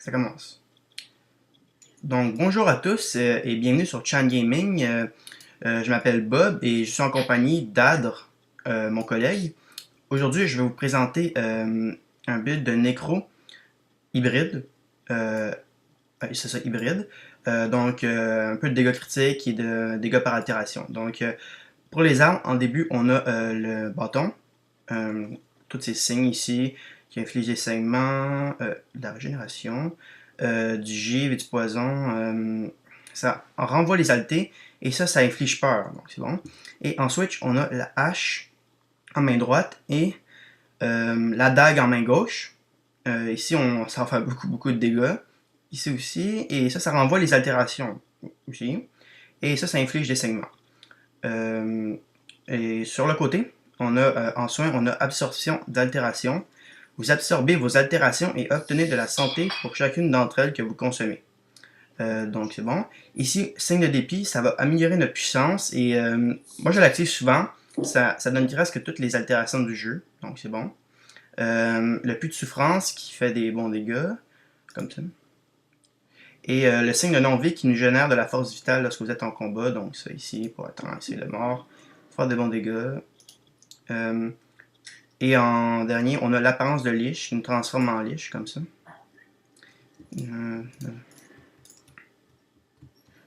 Ça commence. Donc, bonjour à tous et bienvenue sur Chan Gaming. Je m'appelle Bob et je suis en compagnie d'Adre, mon collègue. Aujourd'hui, je vais vous présenter un build de Necro hybride. Euh, c'est ça, hybride. Un peu de dégâts critiques et de dégâts par altération. Donc, pour les armes, en début, on a le bâton. Euh, tous ces signes ici qui infligent des saignements, de la régénération, du givre et du poison. Ça renvoie les saletés et ça inflige peur. Donc c'est bon. Et en switch, on a la hache en main droite et la dague en main gauche. Ici, ça va faire beaucoup de dégâts. Ici aussi. Et ça renvoie les altérations aussi. Et ça inflige des saignements. Et sur le côté, on a en soin, on a absorption d'altération. Vous absorbez vos altérations et obtenez de la santé pour chacune d'entre elles que vous consommez. Donc c'est bon. Ici, signe de dépit, ça va améliorer notre puissance et moi je l'active souvent. Ça donne presque toutes les altérations du jeu, donc c'est bon. Le puits de souffrance qui fait des bons dégâts, comme ça. Et le signe de non-vie qui nous génère de la force vitale lorsque vous êtes en combat, donc ça ici pour attendre, c'est le mort, faire des bons dégâts. Et en dernier, on a l'apparence de liche qui nous transforme en liche, comme ça.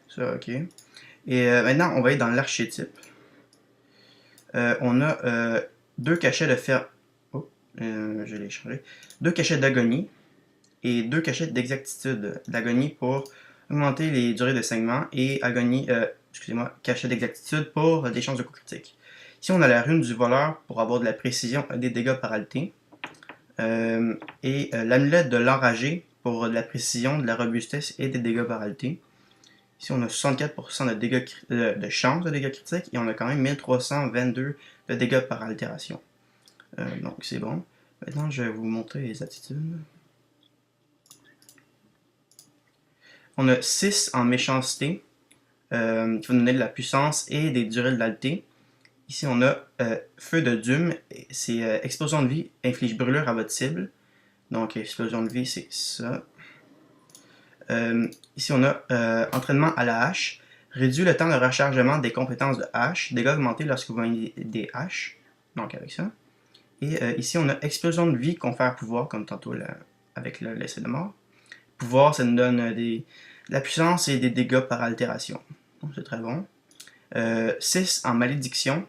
Ça, ok. Et maintenant, on va être dans l'archétype. On a deux cachets de fer. Oh, je l'ai changé. Deux cachets d'agonie et deux cachets d'exactitude. D'agonie pour augmenter les durées de saignement et agonie, excusez-moi, cachet d'exactitude pour des chances de coup critique. Ici, on a la rune du voleur pour avoir de la précision et des dégâts par alté. Et l'amulette de l'enragé pour de la précision, de la robustesse et des dégâts par alté. Ici, on a 64% de, dégâts, de chance de dégâts critiques et on a quand même 1322 de dégâts par altération. Donc, c'est bon. Maintenant, je vais vous montrer les attitudes. On a 6 en méchanceté, qui va nous donner de la puissance et des durées de l'alté. Ici, on a feu de Dume, c'est explosion de vie, inflige brûlure à votre cible. Donc, explosion de vie, c'est ça. Ici, on a entraînement à la hache. Réduit le temps de rechargement des compétences de hache. Dégâts augmentés lorsque vous gagnez des haches. Donc, avec ça. Et ici, on a explosion de vie, confère pouvoir, comme tantôt avec l'essai de mort. Pouvoir, ça nous donne de la puissance et des dégâts par altération. Donc, c'est très bon. 6 en malédiction,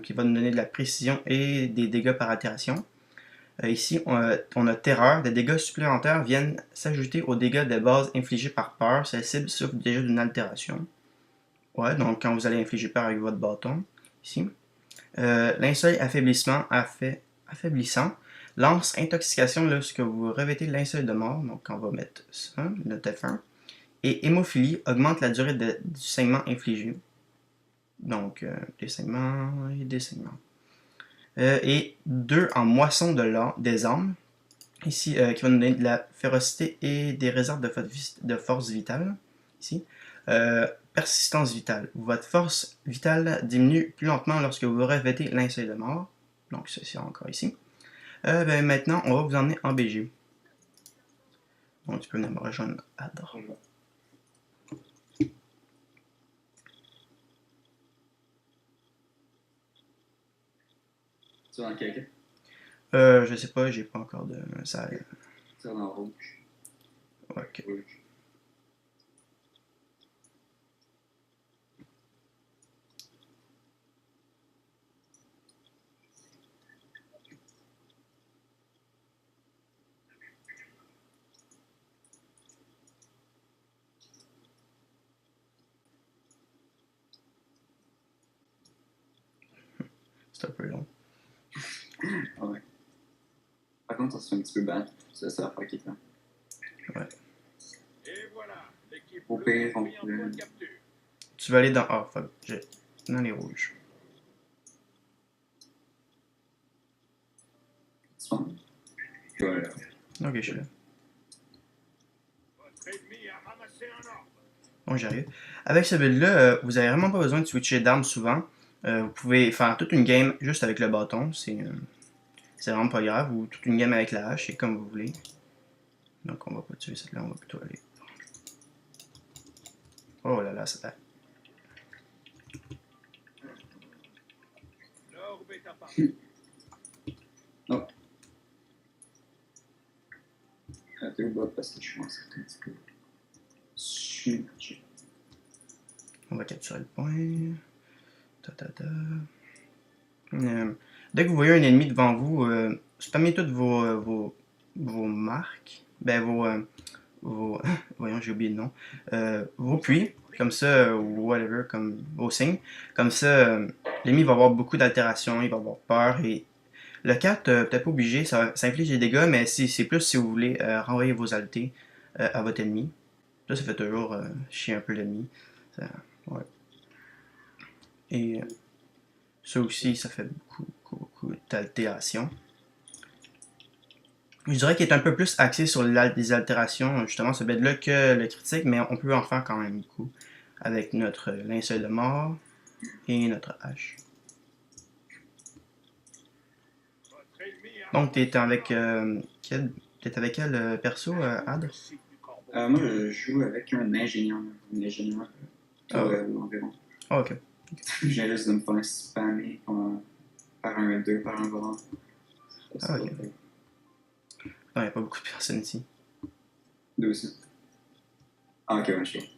qui va nous donner de la précision et des dégâts par altération. Ici, on a terreur. Des dégâts supplémentaires viennent s'ajouter aux dégâts de base infligés par peur. Cette cible souffre déjà d'une altération. Ouais, donc quand vous allez infliger peur avec votre bâton, ici. Linceul affaiblissement, affaiblissant. Lance intoxication lorsque vous revêtez linceul de mort. Donc on va mettre ça, notre F1. Et hémophilie augmente la durée du saignement infligé. Donc des saignements et des saignements. Et 2 en moisson des armes. Ici, qui va nous donner de la férocité et des réserves de force vitale. Ici. Persistance vitale. Votre force vitale diminue plus lentement lorsque vous revêtez linceul de mort. Donc, c'est encore ici. Maintenant, on va vous emmener en BG. Donc, tu peux venir me rejoindre à droite. Tu vas dans quel cas? Je sais pas, j'ai pas encore de. Ça. Tu vas dans rouge. Ok. Rouge. C'est un peu long. Ouais. Par contre, ça se fait un petit peu battre. Ça va faire quelqu'un. Ouais. Au pire, on peut. Tu vas aller dans. Ah, fuck. Dans les rouges. Tu penses? Voilà. Ok, je suis là. Bon, j'arrive. Avec ce build-là, vous n'avez vraiment pas besoin de switcher d'armes souvent. Vous pouvez faire toute une game juste avec le bâton. C'est vraiment pas grave. Ou toute une game avec la hache, c'est comme vous voulez. Donc on va pas tuer cette là, on va plutôt aller. Oh là là, ça. Oh. Raté au bas parce que je suis en certain un petit peu. Submergé. On va capturer le point. Dès que vous voyez un ennemi devant vous, spammez toutes vos marques. Ben vos voyons, j'ai oublié le nom. Vos puits, comme ça, ou whatever, comme vos signes. Comme ça, l'ennemi va avoir beaucoup d'altérations, il va avoir peur. Et le 4, peut-être pas obligé, ça inflige des dégâts, mais c'est plus si vous voulez renvoyer vos altés à votre ennemi. Ça fait toujours chier un peu l'ennemi. Ouais. Et ça aussi, ça fait beaucoup d'altérations. Je dirais qu'il est un peu plus axé sur les altérations, justement, ce bed-là, que le critique, mais on peut en faire quand même beaucoup avec notre linceul de mort et notre hache. Donc, t'es avec quel perso, Ad? Moi, je joue avec un ingénieur. Un ingénieur Ah, environ. ah, ok. Je viens juste de me faire spammer par un 2, par un volant. Ah, ok. Non, il n'y a pas beaucoup de personnes ici. Deux aussi. Ah, ok, ouais, je sais.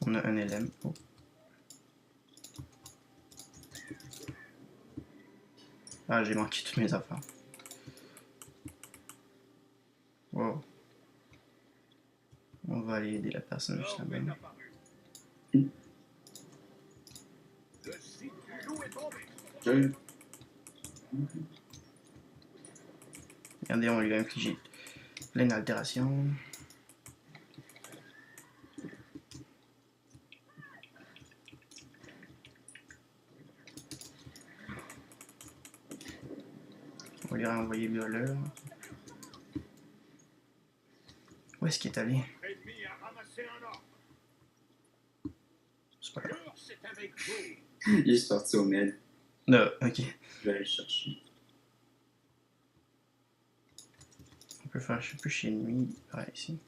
On a un LM. Oh. Ah, j'ai manqué toutes mes affaires. Wow. On va aller aider la personne juste là-bas. Je... Regardez, on lui a infligé plein d'altérations. On va lui renvoyer le voleur. Où est-ce qu'il est allé? C'est pas grave. Il est sorti au med. Là, ok. Je vais aller le chercher. On peut faire, je sais plus, chez lui. Ouais, ici.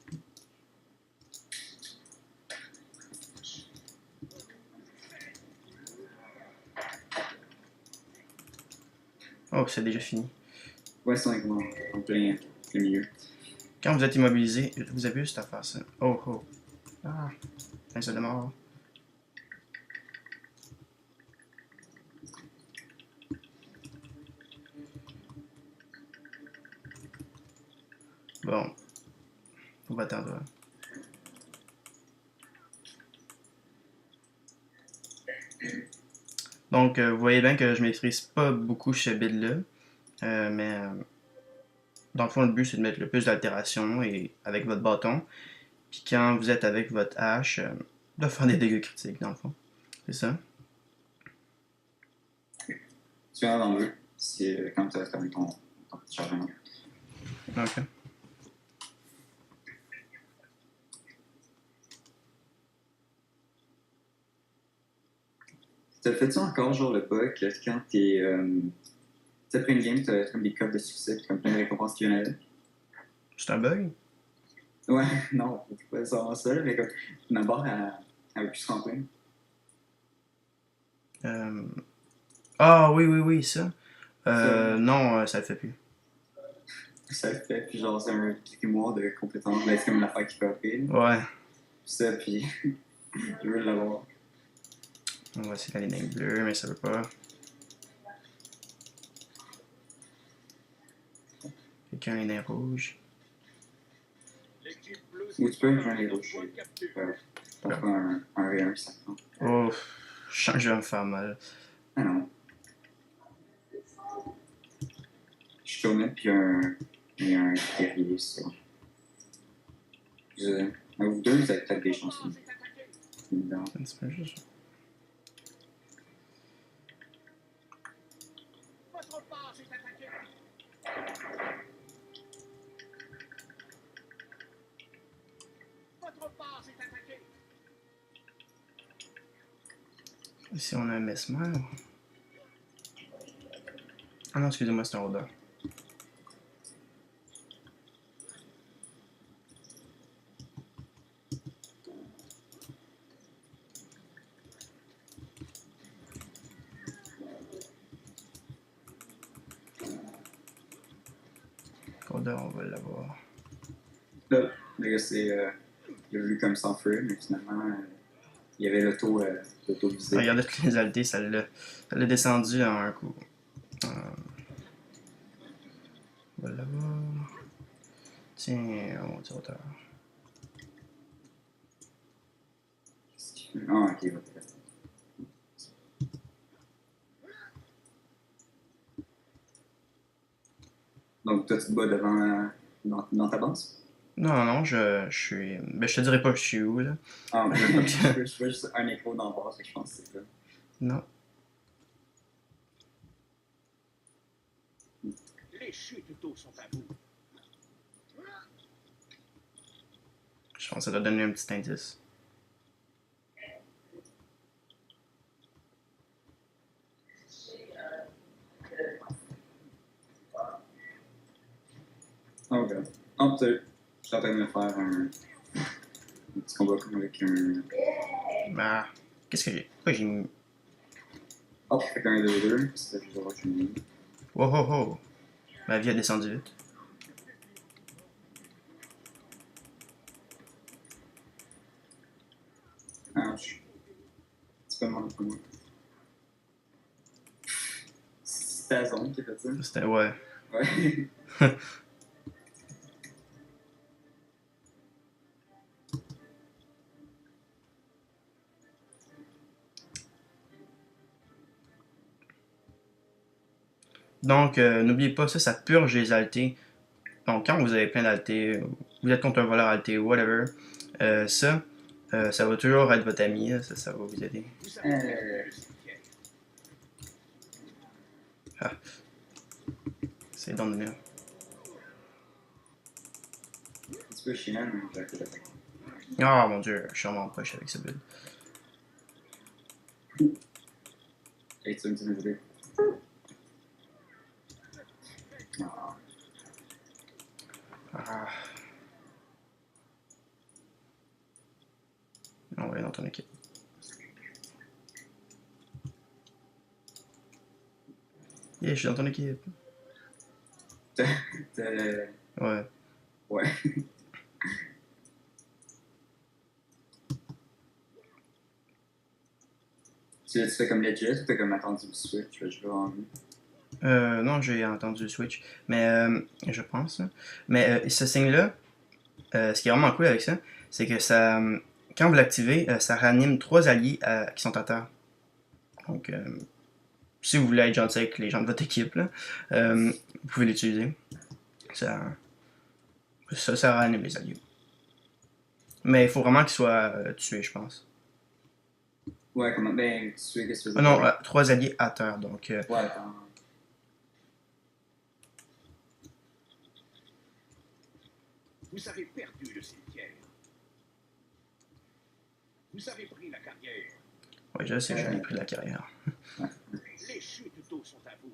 Oh, c'est déjà fini. Ouais, c'est en plein milieu. Quand vous êtes immobilisé, vous avez vu cette affaire, ça. Oh, oh. Ah, un seul de mort. Bon. Faut pas attendre. Donc, vous voyez bien que je maîtrise pas beaucoup ce build-là. Mais dans le fond, le but, c'est de mettre le plus d'altération et avec votre bâton. Puis quand vous êtes avec votre hache, de faire des dégâts critiques, dans le fond. C'est ça? Tu vas dans le jeu. C'est quand tu as terminé ton petit chargement. Ok. T'as fait ça encore, genre le bug, quand t'es. Après une game, t'as comme des codes de succès, comme plein de récompenses qui viennent avec. C'est un bug? Ouais, non, c'est pas nécessairement ça, mais comme une barre avec plus remplir. Euh... Ah oui, oui, oui, ça. Ça, Non, ça le fait plus. ça le fait, puis genre, c'est un grimoire de compétences, mais c'est comme une affaire qui peut appeler. Ouais. Ça, puis je veux l'avoir. On va essayer d'aller dans les bleus, mais ça veut pas. Quelqu'un est dans les rouges. Ou tu peux rejoindre les rouges. T'en fais un V1, ça prend. Oh, je sens que je vais me faire mal. Ah non. Je suis au puis il y a un guerrier, ça. Vous deux, vous avez peut-être des chances. Un petit peu juste. Ici, on a un mesmer. Ah non, excusez-moi, c'est un rôdeur. Zelda, on va l'avoir. Là, le gars, il a vu comme sans feu, mais finalement, il y avait l'auto-visée. Regardez toutes les altés, ça l'a descendu en un coup. On va l'avoir. Tiens, on va dire hauteur. Ah, ok, ok. Donc, toi, tu te bats dans ta base? Non, non, je suis. Ben, je te dirais pas que je suis où, là. Ah, ok. Je vois juste un écho d'en bas, fait que je pense que c'est ça. Non. Les chutes d'eau sont à vous. Je pense que ça doit donner un petit indice. Ah, ok. Ah, peut-être. Je suis en train de me faire un petit combat comme avec un. Bah. Qu'est-ce que j'ai. Pourquoi j'ai mis. Oh, avec un 2-2, c'est ça que je dois retourner. Wow, wow, wow. Ma vie a descendu vite. Ouch. C'est pas mal pour moi. C'était la zone qui a fait ça. C'était. Ouais. Ouais. Donc, n'oubliez pas, ça purge les altés. Donc, quand vous avez plein d'altés, vous êtes contre un voleur alté ou whatever, ça va toujours être votre ami, là, ça va vous aider. Vous savez perdu le cimetière. C'est dans le mur. Un petit peu chiant, mais j'ai arrêté d'attaquer. Ah mon dieu, je suis vraiment poche avec ce build. Hey, tu veux me dire désolé? Ah. Ah. On va aller dans ton équipe. Yeah, je suis dans ton équipe. Ouais. Ouais. Tu fais comme legit ou t'as comme attendu le switch? Je vais en vue. Non, j'ai entendu Switch, mais je pense. Mais ce signe-là, ce qui est vraiment cool avec ça, c'est que ça, quand vous l'activez, ça ranime 3 alliés qui sont à terre. Donc, si vous voulez être gentil avec les gens de votre équipe, là, vous pouvez l'utiliser. Ça ranime les alliés. Mais il faut vraiment qu'ils soient tués, je pense. Ouais, comment? Ben, tu sais, qu'est-ce que tu Ah veux non, dire? 3 alliés à terre, donc... Ouais, attends. Vous avez perdu le cimetière. Vous avez pris la carrière. ouais, je sais, j'en ai pris la carrière. Les chutes d'eau sont à vous.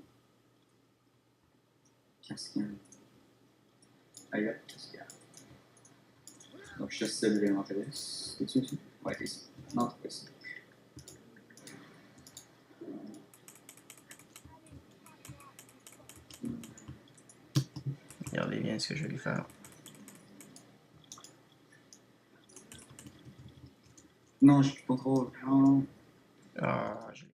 Qu'est-ce qu'il y a? Ah, yep, qu'est-ce qu'il y a? Donc, je te cède l'élémentaire. T'es-tu ici? Ouais, t'es ici. Non, t'es pas ici. Regardez bien ce que je vais lui faire. Non, je contrôle. Non. Ah, je